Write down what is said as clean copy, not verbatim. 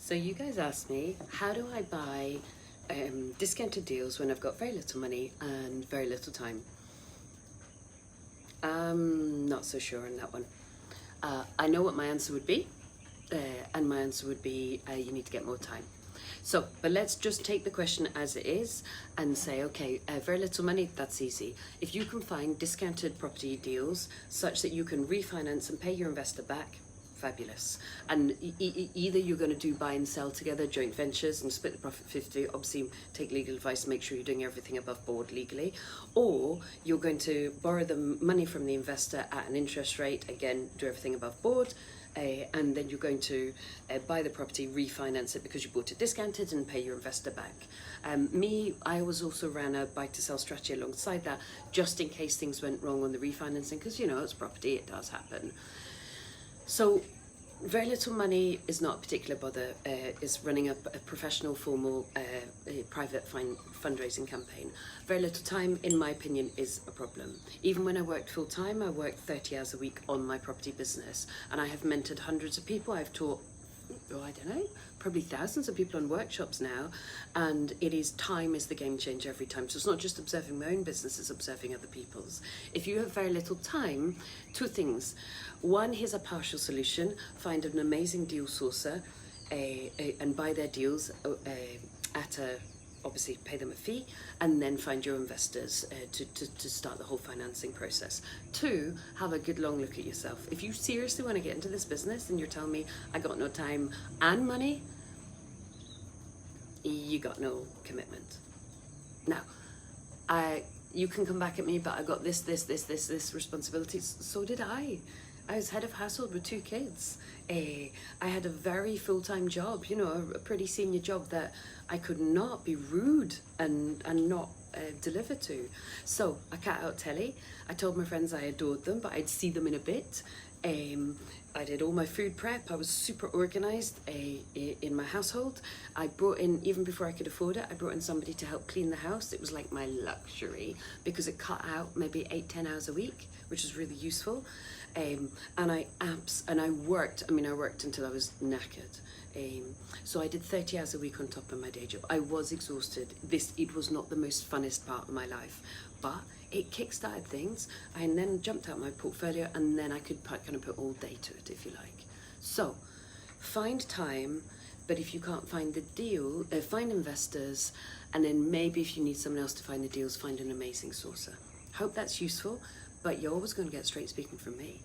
So you guys asked me, how do I buy discounted deals when I've got very little money and very little time? I'm not so sure on that one. I know what my answer would be, and my answer would be you need to get more time. So, but let's just take the question as it is and say, okay, very little money, that's easy. If you can find discounted property deals such that you can refinance and pay your investor back, fabulous. And either you're going to do buy and sell together, joint ventures, and split the profit 50, obviously take legal advice, make sure you're doing everything above board legally, or you're going to borrow the money from the investor at an interest rate, again, do everything above board, and then you're going to buy the property, refinance it because you bought it discounted and pay your investor back. I always also ran a buy to sell strategy alongside that, just in case things went wrong on the refinancing, because you know, it's property, it does happen. So very little money is not a particular bother, is running a professional, formal, private fundraising campaign. Very little time, in my opinion, is a problem. Even when I worked full time, I worked 30 hours a week on my property business, and I have mentored hundreds of people. I've taught, I don't know, probably thousands of people on workshops now, and time is the game changer every time. So it's not just observing my own business, it's observing other people's. If you have very little time, two things. One, here's a partial solution: find an amazing deal sourcer and buy their deals obviously pay them a fee, and then find your investors to start the whole financing process. Two, have a good long look at yourself. If you seriously want to get into this business and you're telling me I got no time and money, you got no commitment. Now, you can come back at me, but I got this responsibilities. So did I. I was head of household with 2 kids. I had a very full-time job, you know, a pretty senior job that I could not be rude and not deliver to. So I cut out telly. I told my friends I adored them, but I'd see them in a bit. I did all my food prep. I was super organized in my household. I brought in, even before I could afford it, I brought in somebody to help clean the house. It was like my luxury because it cut out maybe 8-10 hours a week, which was really useful. And I worked until I was knackered. So I did 30 hours a week on top of my day job. I was exhausted. It was not the most funnest part of my life, but it kickstarted things. I then jumped out my portfolio, and then I could kind of put all day to it, if you like. So find time, but if you can't find the deal, find investors, and then maybe if you need someone else to find the deals, find an amazing sourcer. Hope that's useful, but you're always going to get straight speaking from me.